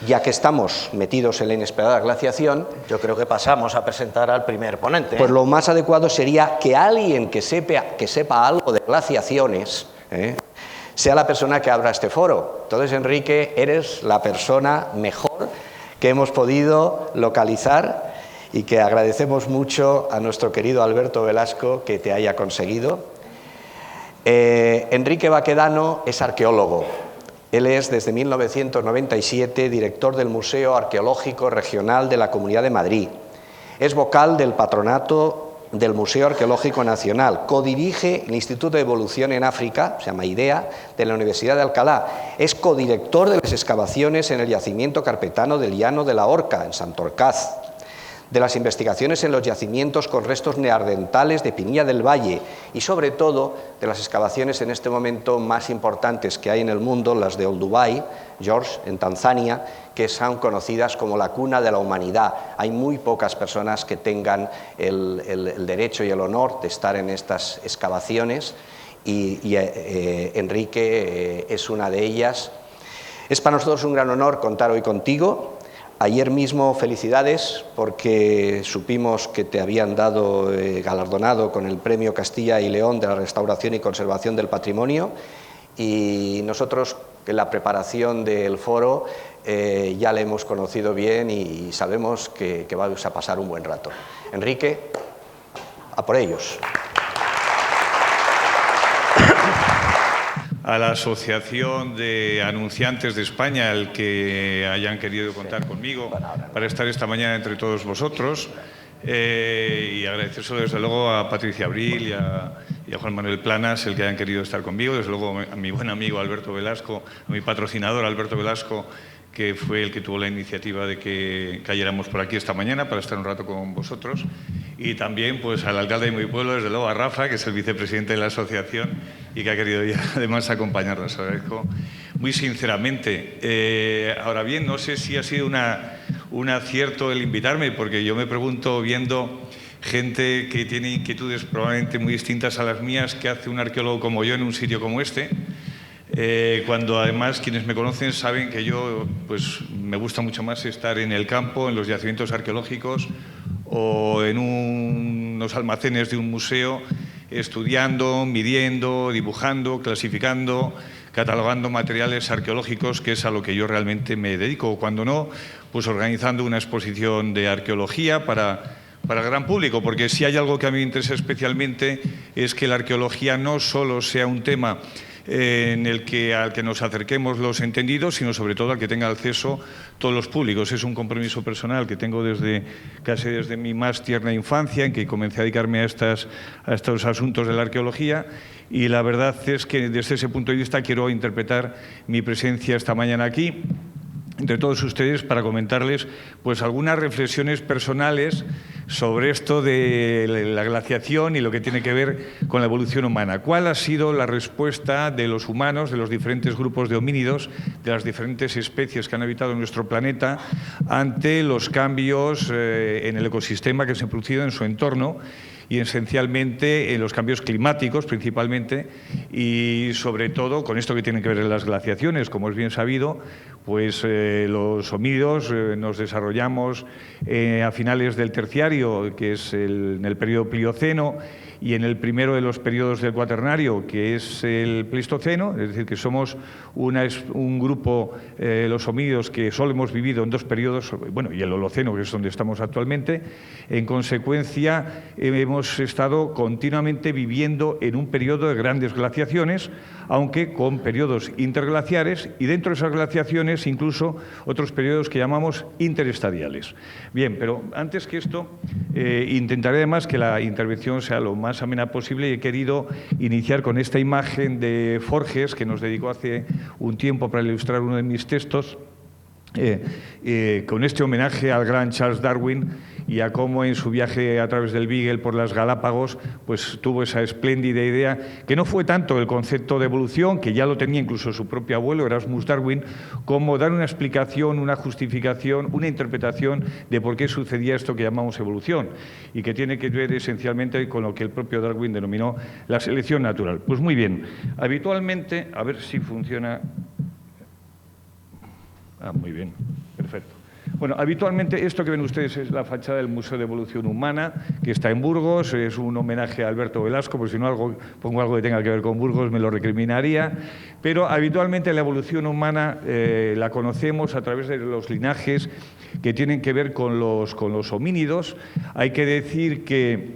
ya que estamos metidos en la inesperada glaciación, yo creo que pasamos a presentar al primer ponente. Pues lo más adecuado sería que alguien que sepa algo de glaciaciones sea la persona que abra este foro. Entonces, Enrique, eres la persona mejor que hemos podido localizar y que agradecemos mucho a nuestro querido Alberto Velasco que te haya conseguido. Enrique Baquedano es arqueólogo. Él es, desde 1997, director del Museo Arqueológico Regional de la Comunidad de Madrid. Es vocal del patronato del Museo Arqueológico Nacional. Codirige el Instituto de Evolución en África, se llama IDEA, de la Universidad de Alcalá. Es codirector de las excavaciones en el yacimiento carpetano del Llano de la Horca, en Santorcaz, de las investigaciones en los yacimientos con restos neandertales de Pinilla del Valle y, sobre todo, de las excavaciones en este momento más importantes que hay en el mundo, las de Olduvai, George, en Tanzania, que son conocidas como la cuna de la humanidad. Hay muy pocas personas que tengan el derecho y el honor de estar en estas excavaciones y Enrique es una de ellas. Es para nosotros un gran honor contar hoy contigo. Ayer mismo, felicidades, porque supimos que te habían dado galardonado con el Premio Castilla y León de la Restauración y Conservación del Patrimonio, y nosotros en la preparación del foro ya le hemos conocido bien y sabemos que vais a pasar un buen rato. Enrique, a por ellos. A la Asociación de Anunciantes de España, el que hayan querido contar conmigo para estar esta mañana entre todos vosotros, y agradecérselo desde luego a Patricia Abril y a Juan Manuel Planas el que hayan querido estar conmigo, desde luego a mi buen amigo Alberto Velasco, a mi patrocinador Alberto Velasco, que fue el que tuvo la iniciativa de que cayéramos por aquí esta mañana para estar un rato con vosotros, y también pues al alcalde de mi pueblo, desde luego a Rafa, que es el vicepresidente de la asociación y que ha querido ya además acompañarnos. Agradezco muy sinceramente. Ahora bien, no sé si ha sido un acierto el invitarme, porque yo me pregunto, viendo gente que tiene inquietudes probablemente muy distintas a las mías, ¿qué hace un arqueólogo como yo en un sitio como este? Cuando además quienes me conocen saben que yo pues me gusta mucho más estar en el campo, en los yacimientos arqueológicos o en unos almacenes de un museo, estudiando, midiendo, dibujando, clasificando, catalogando materiales arqueológicos, que es a lo que yo realmente me dedico, o cuando no, pues organizando una exposición de arqueología para el gran público, porque si hay algo que a mí me interesa especialmente es que la arqueología no solo sea un tema al que nos acerquemos los entendidos, sino sobre todo al que tenga acceso todos los públicos. Es un compromiso personal que tengo casi desde mi más tierna infancia, en que comencé a dedicarme a estos asuntos de la arqueología, y la verdad es que desde ese punto de vista quiero interpretar mi presencia esta mañana aquí entre todos ustedes para comentarles pues algunas reflexiones personales sobre esto de la glaciación y lo que tiene que ver con la evolución humana. ¿Cuál ha sido la respuesta de los humanos, de los diferentes grupos de homínidos, de las diferentes especies que han habitado en nuestro planeta ante los cambios en el ecosistema que se han producido en su entorno, y esencialmente en los cambios climáticos principalmente, y sobre todo con esto que tiene que ver en las glaciaciones? Como es bien sabido, pues los homínidos nos desarrollamos a finales del Terciario, que es en el periodo Plioceno, y en el primero de los periodos del Cuaternario, que es el Pleistoceno, es decir, que somos un grupo, los homínidos, que solo hemos vivido en dos periodos, bueno, y el Holoceno, que es donde estamos actualmente. En consecuencia, hemos estado continuamente viviendo en un periodo de grandes glaciaciones, aunque con periodos interglaciares, y dentro de esas glaciaciones incluso otros periodos que llamamos interestadiales. Bien, pero antes que esto, intentaré además que la intervención sea lo más amena posible, y he querido iniciar con esta imagen de Forges, que nos dedicó hace un tiempo para ilustrar uno de mis textos, con este homenaje al gran Charles Darwin y a cómo en su viaje a través del Beagle por las Galápagos pues tuvo esa espléndida idea, que no fue tanto el concepto de evolución, que ya lo tenía incluso su propio abuelo, Erasmus Darwin, como dar una explicación, una justificación, una interpretación de por qué sucedía esto que llamamos evolución, y que tiene que ver esencialmente con lo que el propio Darwin denominó la selección natural. Pues muy bien, habitualmente, a ver si funciona. Muy bien, perfecto. Bueno, habitualmente esto que ven ustedes es la fachada del Museo de Evolución Humana, que está en Burgos, es un homenaje a Alberto Velasco, porque si no pongo algo que tenga que ver con Burgos me lo recriminaría, pero habitualmente la evolución humana la conocemos a través de los linajes que tienen que ver con los homínidos. Hay que decir que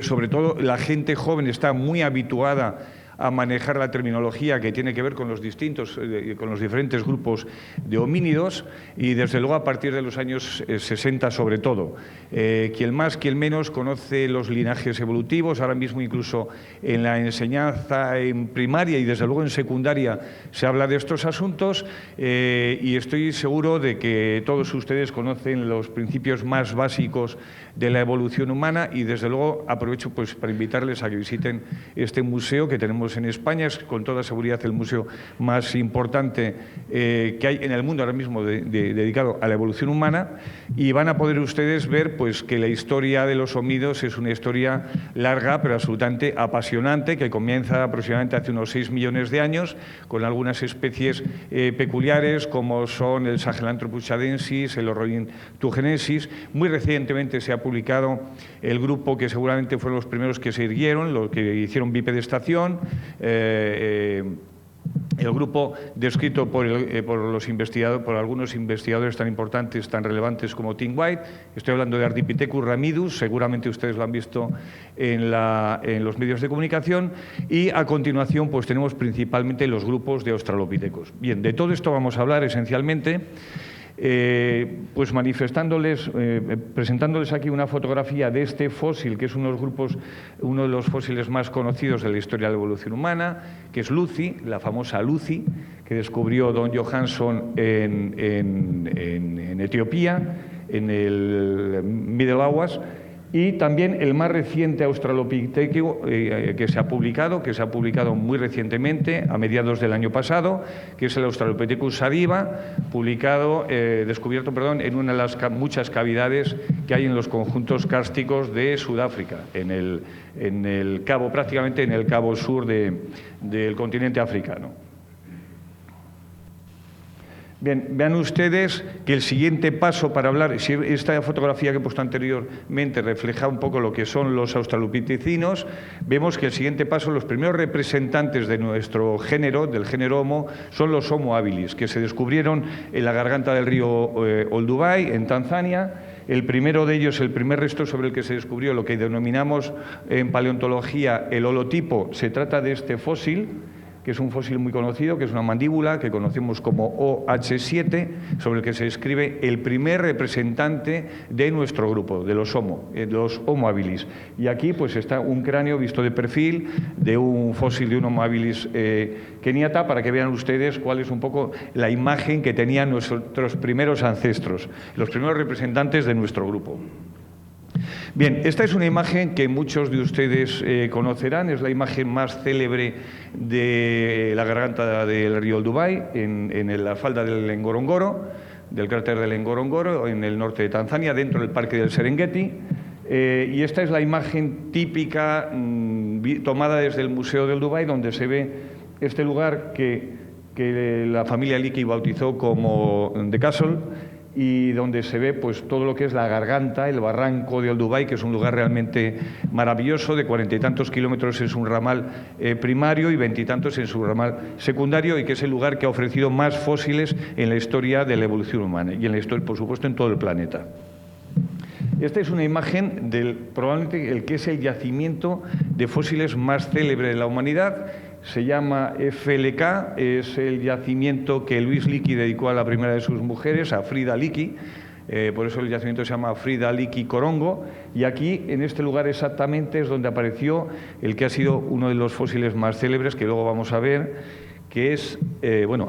sobre todo la gente joven está muy habituada a manejar la terminología que tiene que ver con los diferentes grupos de homínidos y desde luego a partir de los años 60 sobre todo. Quien más, quien menos conoce los linajes evolutivos, ahora mismo incluso en la enseñanza en primaria y desde luego en secundaria se habla de estos asuntos y estoy seguro de que todos ustedes conocen los principios más básicos de la evolución humana y desde luego aprovecho pues para invitarles a que visiten este museo que tenemos en España. Es con toda seguridad el museo más importante que hay en el mundo ahora mismo dedicado a la evolución humana y van a poder ustedes ver pues que la historia de los homínidos es una historia larga pero absolutamente apasionante que comienza aproximadamente hace unos 6 millones de años con algunas especies peculiares como son el Sahelanthropus chadensis, el Orrointugenensis. Muy recientemente se ha publicado el grupo que seguramente fueron los primeros que se irguieron, los que hicieron bipedestación, el grupo descrito por algunos investigadores tan importantes, tan relevantes como Tim White. Estoy hablando de Ardipithecus ramidus, seguramente ustedes lo han visto en los medios de comunicación. Y a continuación pues tenemos principalmente los grupos de Australopithecus. Bien, de todo esto vamos a hablar esencialmente. Pues presentándoles aquí una fotografía de este fósil, que es uno de los fósiles más conocidos de la historia de la evolución humana, que es Lucy, la famosa Lucy, que descubrió Don Johansson en Etiopía, en el Middle Awas. Y también el más reciente Australopithecus que se ha publicado muy recientemente, a mediados del año pasado, que es el Australopithecus sadiva, descubierto en una de las muchas cavidades que hay en los conjuntos kársticos de Sudáfrica, prácticamente en el cabo sur del continente africano. Bien, vean ustedes que el siguiente paso para hablar, si esta fotografía que he puesto anteriormente refleja un poco lo que son los australopithecinos, vemos que el siguiente paso, los primeros representantes de nuestro género, del género Homo, son los Homo habilis, que se descubrieron en la garganta del río Olduvai, en Tanzania. El primero de ellos, el primer resto sobre el que se descubrió lo que denominamos en paleontología el holotipo, se trata de este fósil, que es un fósil muy conocido, que es una mandíbula que conocemos como OH7, sobre el que se describe el primer representante de nuestro grupo, de los Homo habilis. Y aquí pues está un cráneo visto de perfil de un fósil de un Homo habilis keniata, para que vean ustedes cuál es un poco la imagen que tenían nuestros primeros ancestros, los primeros representantes de nuestro grupo. Bien, esta es una imagen que muchos de ustedes conocerán, es la imagen más célebre de la garganta del río Olduvai, en la falda del Ngorongoro, del cráter del Ngorongoro, en el norte de Tanzania, dentro del parque del Serengeti. Y esta es la imagen típica tomada desde el Museo de Olduvai, donde se ve este lugar que la familia Leakey bautizó como The Castle, y donde se ve pues todo lo que es la garganta, el barranco de Olduvai, que es un lugar realmente maravilloso, de 40 y tantos kilómetros en su ramal primario y 20 y tantos en su ramal secundario, y que es el lugar que ha ofrecido más fósiles en la historia de la evolución humana y en la historia, por supuesto, en todo el planeta. Esta es una imagen probablemente el que es el yacimiento de fósiles más célebre de la humanidad. Se llama FLK, es el yacimiento que Louise Leakey dedicó a la primera de sus mujeres, a Frida Leakey. Por eso el yacimiento se llama Frida Leakey Corongo. Y aquí, en este lugar exactamente, es donde apareció el que ha sido uno de los fósiles más célebres, que luego vamos a ver, que es,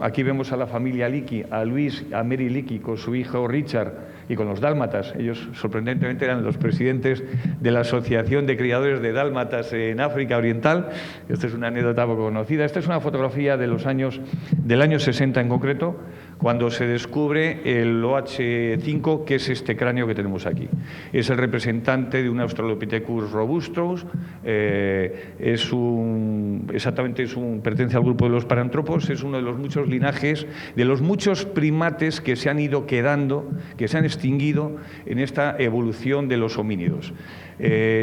aquí vemos a la familia Leakey, a Louise, a Mary Leakey con su hijo Richard y con los dálmatas. Ellos, sorprendentemente, eran los presidentes de la Asociación de Criadores de Dálmatas en África Oriental. Esta es una anécdota poco conocida. Esta es una fotografía del año 60 en concreto, cuando se descubre el OH5, que es este cráneo que tenemos aquí. Es el representante de un Australopithecus robustus, es un exactamente pertenece al grupo de los parántropos, es uno de los muchos linajes, de los muchos primates que se han ido quedando, que se han extinguido en esta evolución de los homínidos.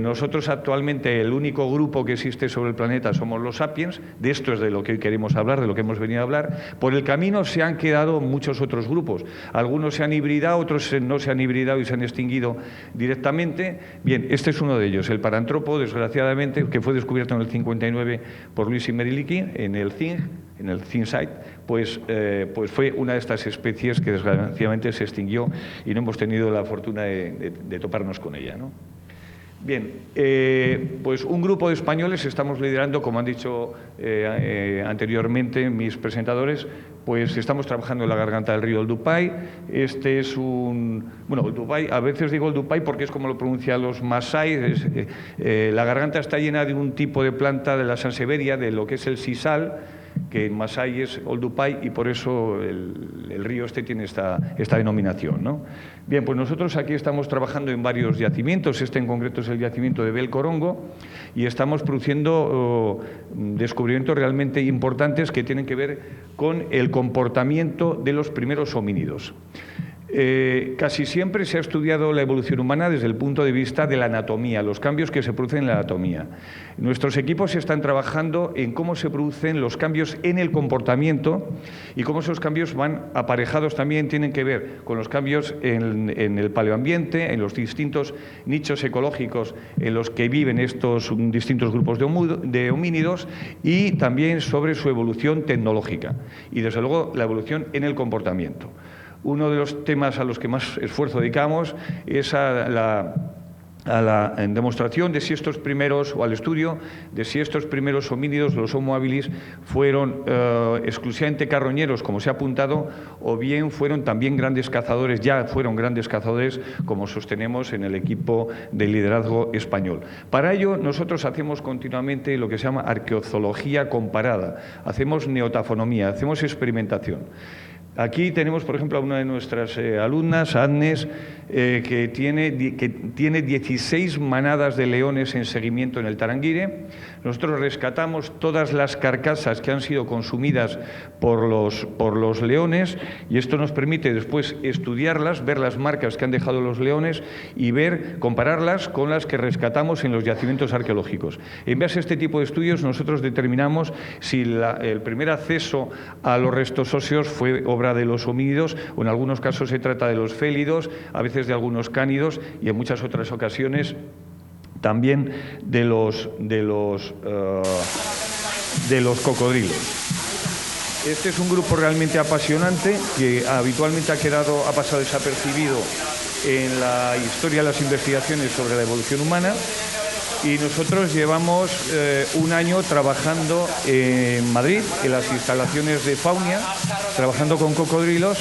Nosotros actualmente el único grupo que existe sobre el planeta somos los sapiens, de esto es de lo que hoy queremos hablar, de lo que hemos venido a hablar. Por el camino se han quedado muchos otros grupos, algunos se han hibridado, otros no se han hibridado y se han extinguido directamente. Bien, este es uno de ellos, el parantropo, desgraciadamente, que fue descubierto en el 59 por Luis Imeriliki en el Zinc Site, pues fue una de estas especies que desgraciadamente se extinguió y no hemos tenido la fortuna de toparnos con ella, ¿no? Bien, pues un grupo de españoles estamos liderando, como han dicho anteriormente mis presentadores, pues estamos trabajando en la garganta del río Olduvai. Este es Olduvai, a veces digo Olduvai porque es como lo pronuncian los masái. La garganta está llena de un tipo de planta de la Sanseveria, de lo que es el sisal, que en masái es Olduvai, y por eso el río este tiene esta denominación, ¿no? Bien, pues nosotros aquí estamos trabajando en varios yacimientos, este en concreto es el yacimiento de Belcorongo, y estamos produciendo descubrimientos realmente importantes que tienen que ver con el comportamiento de los primeros homínidos. Casi siempre se ha estudiado la evolución humana desde el punto de vista de la anatomía, los cambios que se producen en la anatomía. Nuestros equipos están trabajando en cómo se producen los cambios en el comportamiento y cómo esos cambios van aparejados también, tienen que ver con los cambios en el paleoambiente, en los distintos nichos ecológicos en los que viven estos distintos grupos de homínidos, y también sobre su evolución tecnológica y, desde luego, la evolución en el comportamiento. Uno de los temas a los que más esfuerzo dedicamos es a la demostración de si estos primeros, o al estudio de si estos primeros homínidos, los Homo habilis, fueron exclusivamente carroñeros, como se ha apuntado, o bien fueron también grandes cazadores, ya fueron grandes cazadores, como sostenemos en el equipo de liderazgo español. Para ello, nosotros hacemos continuamente lo que se llama arqueozoología comparada, hacemos neotafonomía, hacemos experimentación. Aquí tenemos, por ejemplo, a una de nuestras alumnas, Agnes, que tiene 16 manadas de leones en seguimiento en el Tarangire. Nosotros rescatamos todas las carcasas que han sido consumidas por los leones, y esto nos permite después estudiarlas, ver las marcas que han dejado los leones y compararlas con las que rescatamos en los yacimientos arqueológicos. En base a este tipo de estudios nosotros determinamos si el primer acceso a los restos óseos fue obra de los homínidos, o en algunos casos se trata de los félidos, a veces de algunos cánidos, y en muchas otras ocasiones también de los cocodrilos. Este es un grupo realmente apasionante que habitualmente ha pasado desapercibido en la historia de las investigaciones sobre la evolución humana. Y nosotros llevamos un año trabajando en Madrid, en las instalaciones de Faunia, trabajando con cocodrilos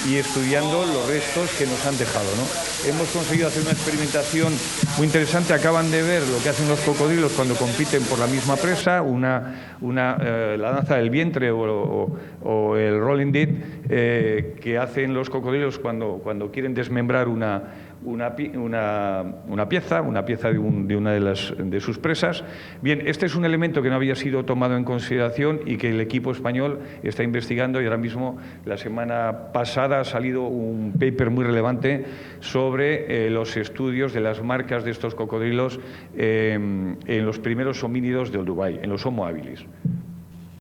y estudiando los restos que nos han dejado, ¿no? Hemos conseguido hacer una experimentación muy interesante. Acaban de ver lo que hacen los cocodrilos cuando compiten por la misma presa, la danza del vientre o el rolling dead que hacen los cocodrilos cuando quieren desmembrar una pieza de una de sus presas. Bien, este es un elemento que no había sido tomado en consideración y que el equipo español está investigando, y ahora mismo, la semana pasada, ha salido un paper muy relevante sobre los estudios de las marcas de estos cocodrilos en los primeros homínidos de Olduvai, en los Homo habilis.